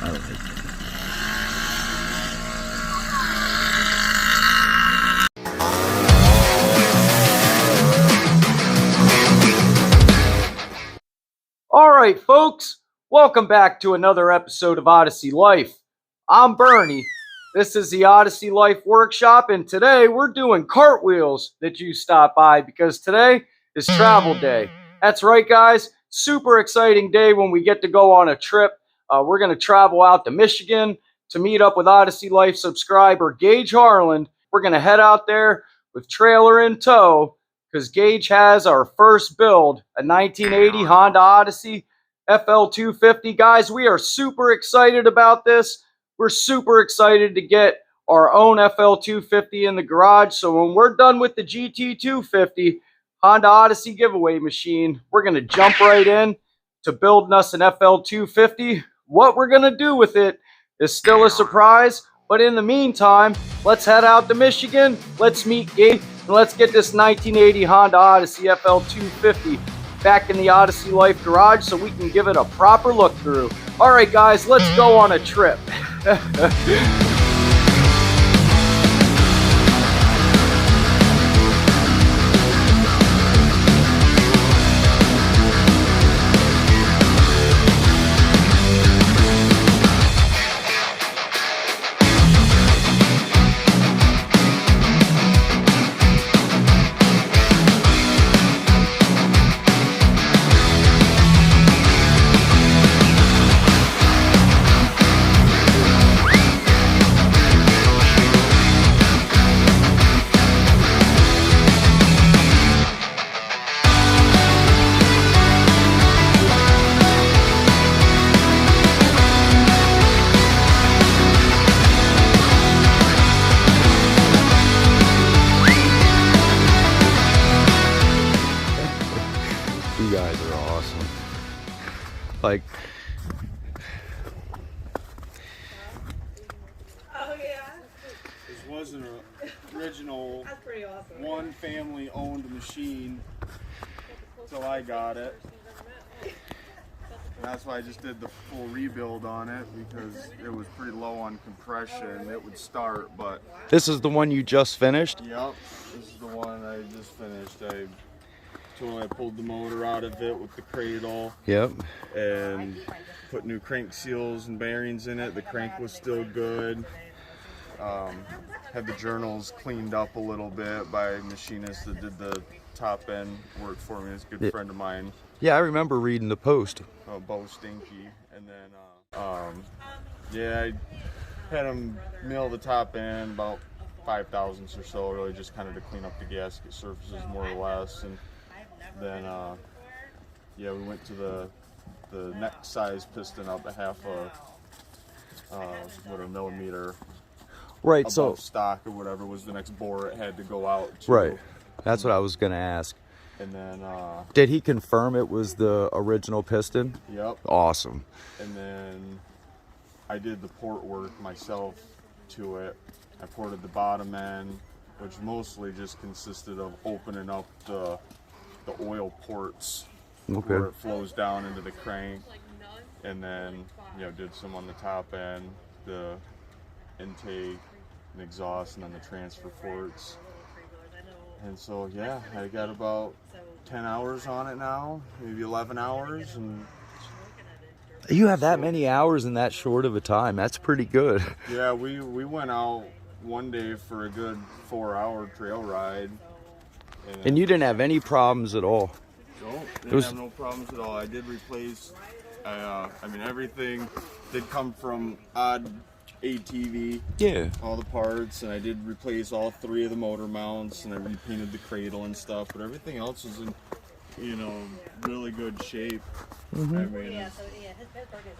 I don't think so. All right, folks, welcome back to another episode of Odyssey Life. I'm Bernie. This is the Odyssey Life Workshop, and today we're doing cartwheels that you stop by because today is travel day. That's right, guys. Super exciting day when we get to go on a trip. We're going to travel out to Michigan to meet up with Odyssey Life subscriber Gage Harland. We're going to head out there with trailer in tow, because Gage has our first build, a 1980 Honda Odyssey FL250. Guys, we are super excited about this. We're super excited to get our own FL250 in the garage. So when we're done with the GT250 Honda Odyssey giveaway machine, we're going to jump right in to building us an FL250. What we're going to do with it is still a surprise. But in the meantime, let's head out to Michigan. Let's meet Gage. And let's get this 1980 Honda Odyssey FL250 back in the Odyssey Life garage so we can give it a proper look through. All right, guys, let's go on a trip. You guys are awesome. Like, This was an original one family owned machine until I got it. And that's why I just did the full rebuild on it, because it was pretty low on compression. It would start, but this is the one you just finished? yep, this is the one I just finished. I pulled the motor out of it with the cradle. Yep. And put new crank seals and bearings in it. The crank was still good. Had the journals cleaned up a little bit by a machinist that did the top end work for me. It's a good friend of mine. Yeah, I remember reading the post. Bo Stinky. And then, yeah, I had him mill the top end about 5 thousandths or so, really just kind of to clean up the gasket surfaces more or less. And then, yeah, we went to the neck size piston up a half a millimeter. Right, above so stock or whatever was the next bore it had to go out to. right, that's what I was gonna ask. And then, did he confirm it was the original piston? yep. Awesome. And then I did the port work myself to it. I ported the bottom end, which mostly just consisted of opening up the oil ports where it flows down into the crank, and then did some on the top end, the intake and exhaust, and then the transfer ports. And so yeah, I got about 10 hours on it now, maybe 11 hours. And you have that many hours in that short of a time. That's pretty good. yeah, we went out one day for a good 4-hour trail ride. And you didn't have any problems at all? No, didn't have no problems at all. I did replace, I mean, everything did come from odd ATV. Yeah. All the parts, and I did replace all 3 of the motor mounts, and I repainted the cradle and stuff, but everything else was in, really good shape. I mean, as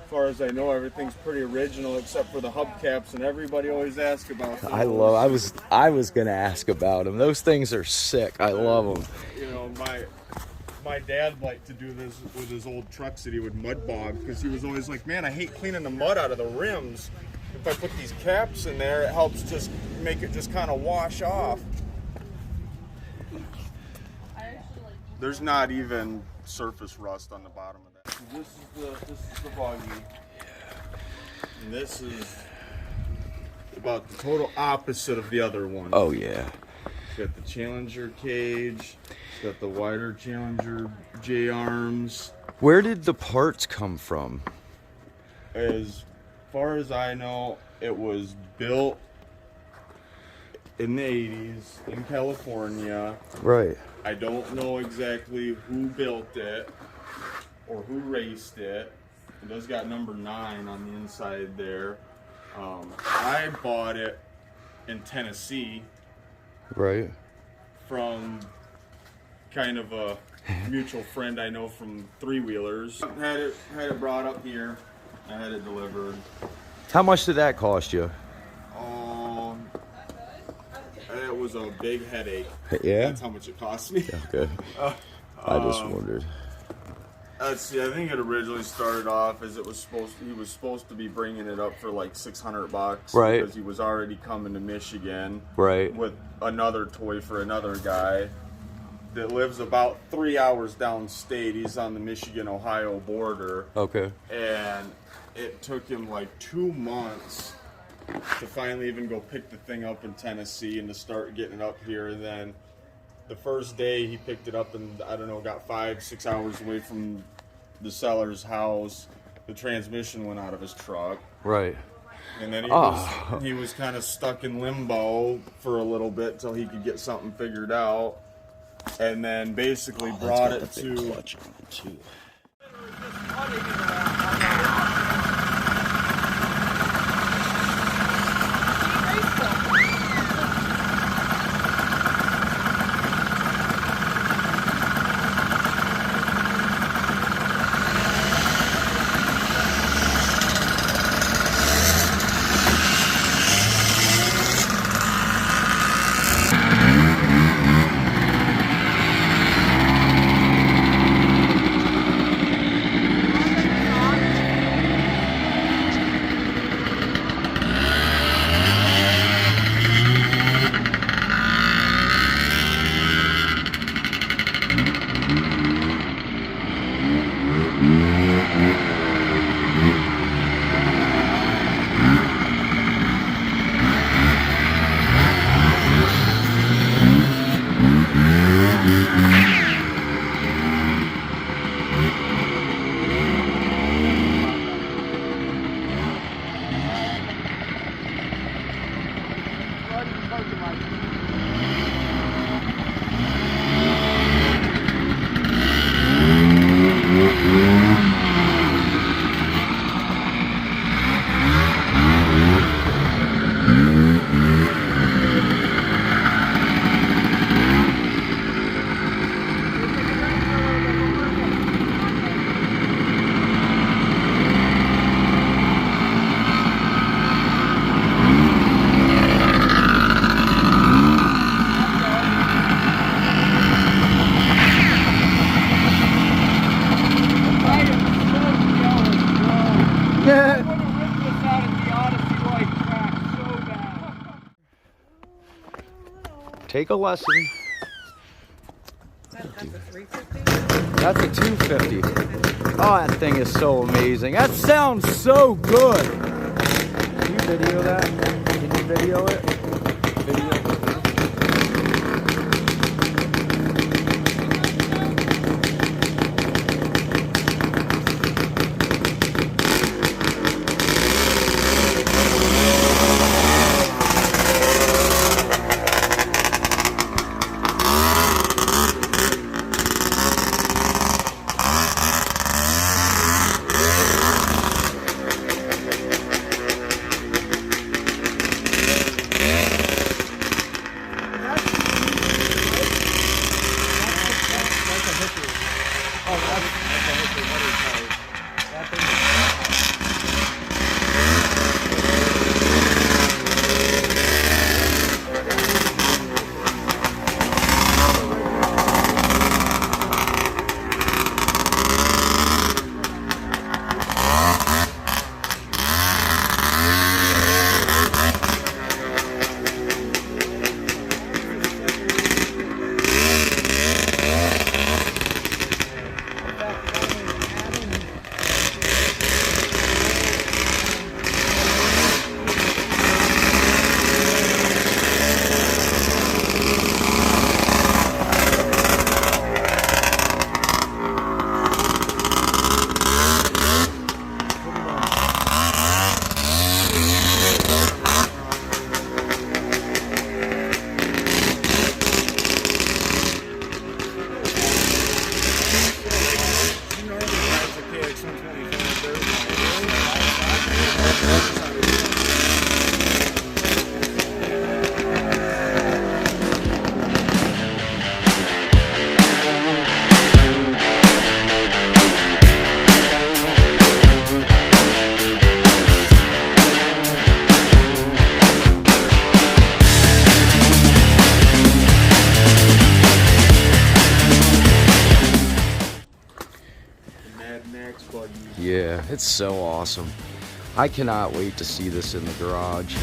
far as I know, everything's pretty original except for the hubcaps, and everybody always asks about those. I was gonna ask about them. Those things are sick. I love them. My dad liked to do this with his old trucks that he would mud bog, because he was always like, man, I hate cleaning the mud out of the rims. If I put these caps in there, it helps just make it just kind of wash off. There's not even surface rust on the bottom of that. So this is the buggy. And this is about the total opposite of the other one. Oh yeah. It's got the Challenger cage. It's got the wider Challenger J-arms. Where did the parts come from? As far as I know, it was built in the 80s in California. Right. I don't know exactly who built it or who raced it. It does got number 9 on the inside there. I bought it in Tennessee. Right. From kind of a mutual friend I know from three-wheelers. Had it brought up here. I had it delivered. How much did that cost you? It was a big headache. Yeah? That's how much it cost me. Okay. I just wondered. Let's see, I think it originally started off as he was supposed to be bringing it up for like $600. Right. Because he was already coming to Michigan. Right. With another toy for another guy that lives about 3 hours downstate. He's on the Michigan-Ohio border. Okay. And it took him like 2 months to finally even go pick the thing up in Tennessee and to start getting it up here. And then the first day he picked it up and, I don't know, got 5-6 hours away from the seller's house. The transmission went out of his truck. Right. And then he was kind of stuck in limbo for a little bit till he could get something figured out. And then basically brought it to... Take a lesson. That's a 350? That's a 250. Oh, that thing is so amazing. That sounds so good. Can you video that? Can you video it? Video. It's so awesome. I cannot wait to see this in the garage.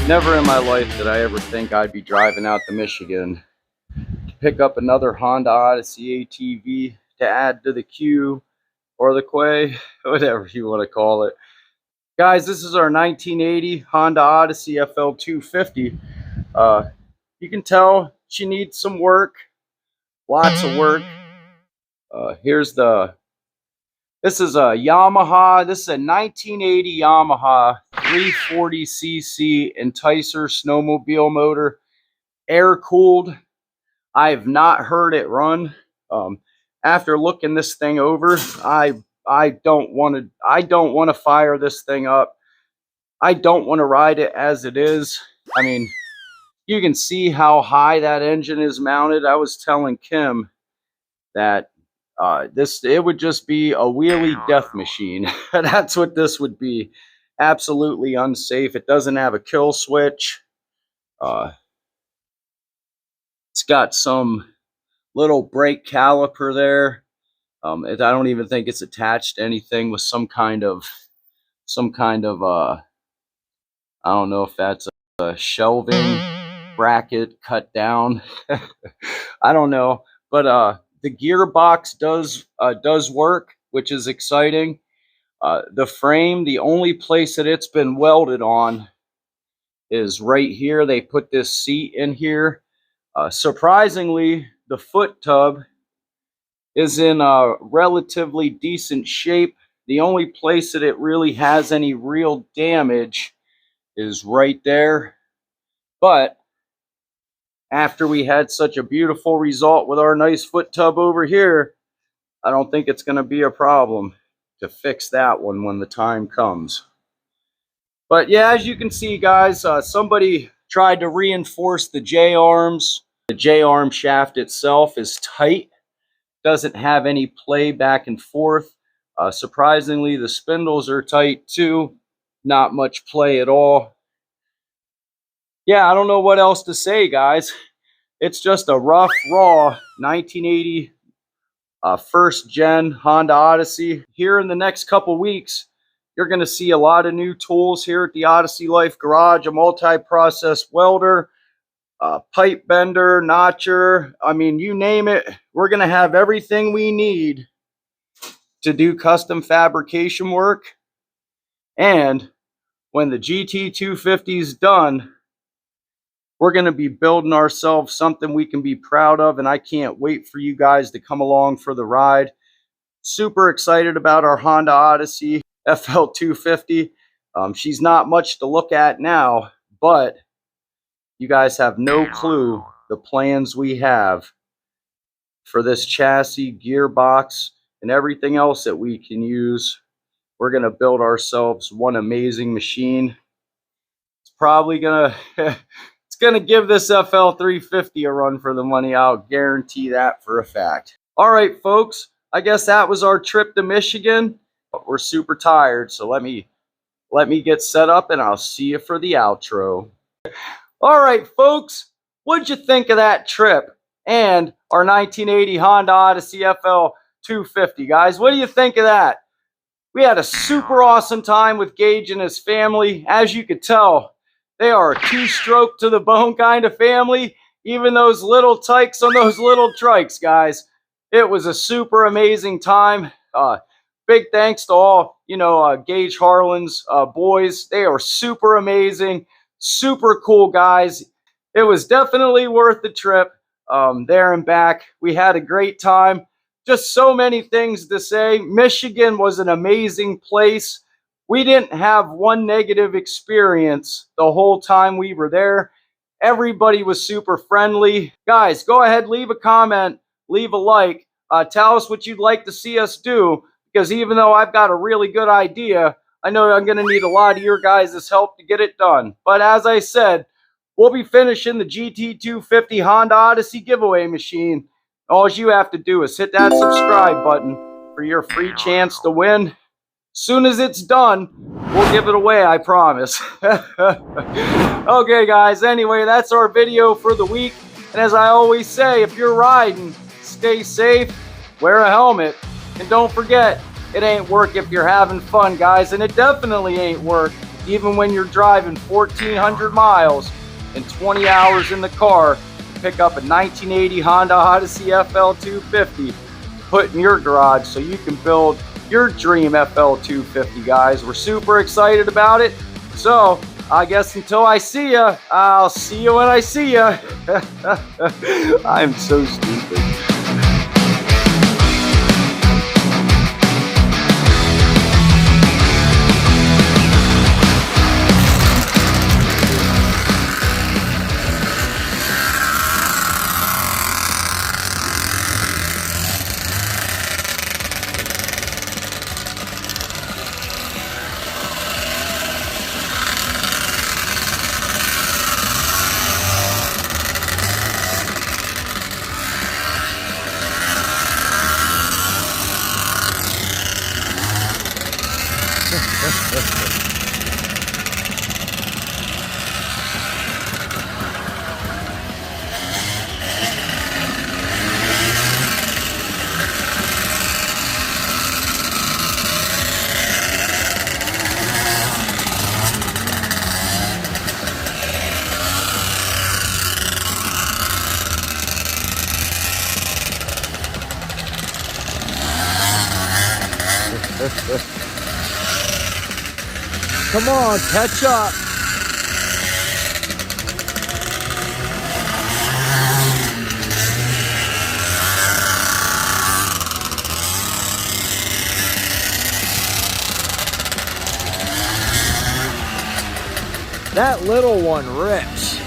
Never in my life did I ever think I'd be driving out to Michigan to pick up another Honda Odyssey ATV to add to the queue or the quay, whatever you want to call it. Guys, this is our 1980 Honda Odyssey FL250. You can tell she needs some work, lots of work. This is a Yamaha. This is a 1980 Yamaha 340cc Enticer snowmobile motor, air cooled. I have not heard it run. After looking this thing over, I don't want to fire this thing up. I don't want to ride it as it is. I mean, you can see how high that engine is mounted. I was telling Kim that it would just be a wheelie death machine. That's what this would be. Absolutely unsafe. It doesn't have a kill switch. It's got some little brake caliper there. I don't even think it's attached to anything with some kind of I don't know if that's a shelving bracket cut down. I don't know, but the gearbox does work, which is exciting. The frame, the only place that it's been welded on is right here. They put this seat in here. Surprisingly, the foot tub is in a relatively decent shape. The only place that it really has any real damage is right there. But after we had such a beautiful result with our nice foot tub over here, I don't think it's going to be a problem to fix that one when the time comes. But yeah, as you can see, guys, somebody tried to reinforce the J-arms. The J-arm shaft itself is tight, doesn't have any play back and forth. Surprisingly, the spindles are tight too. Not much play at all. Yeah, I don't know what else to say, guys. It's just a rough, raw 1980 first gen Honda Odyssey. Here in the next couple weeks, you're going to see a lot of new tools here at the Odyssey Life Garage. A multi-process welder, pipe bender, notcher. I mean, you name it. We're going to have everything we need to do custom fabrication work. And when the GT250 is done, we're going to be building ourselves something we can be proud of, and I can't wait for you guys to come along for the ride. Super excited about our Honda Odyssey FL250. She's not much to look at now, but you guys have no clue the plans we have for this chassis, gearbox, and everything else that we can use. We're going to build ourselves one amazing machine. It's probably going to... It's going to give this FL350 a run for the money. I'll guarantee that for a fact. All right, folks. I guess that was our trip to Michigan. But we're super tired, so let me get set up, and I'll see you for the outro. All right, folks. What'd you think of that trip and our 1980 Honda Odyssey FL250, guys? What do you think of that? We had a super awesome time with Gage and his family. As you could tell, they are a two-stroke to the bone kind of family. even those little tykes on those little trikes, guys. It was a super amazing time. Big thanks to all, Gage Harlan's boys. They are super amazing, super cool guys. It was definitely worth the trip there and back. We had a great time. Just so many things to say. Michigan was an amazing place. We didn't have one negative experience the whole time we were there. Everybody was super friendly. Guys, go ahead, leave a comment, leave a like. Tell us what you'd like to see us do, because even though I've got a really good idea, I know I'm going to need a lot of your guys' help to get it done. But as I said, we'll be finishing the GT250 Honda Odyssey giveaway machine. All you have to do is hit that subscribe button for your free chance to win. Soon as it's done, we'll give it away, I promise. Okay, guys, anyway, that's our video for the week. And as I always say, if you're riding, stay safe, wear a helmet, and don't forget, it ain't work if you're having fun, guys. And it definitely ain't work even when you're driving 1,400 miles and 20 hours in the car to pick up a 1980 Honda Odyssey FL250, put in your garage so you can build your dream FL250, guys. We're super excited about it. So I guess until I see ya, I'll see you when I see ya. I'm so stupid. Come on, catch up. That little one rips.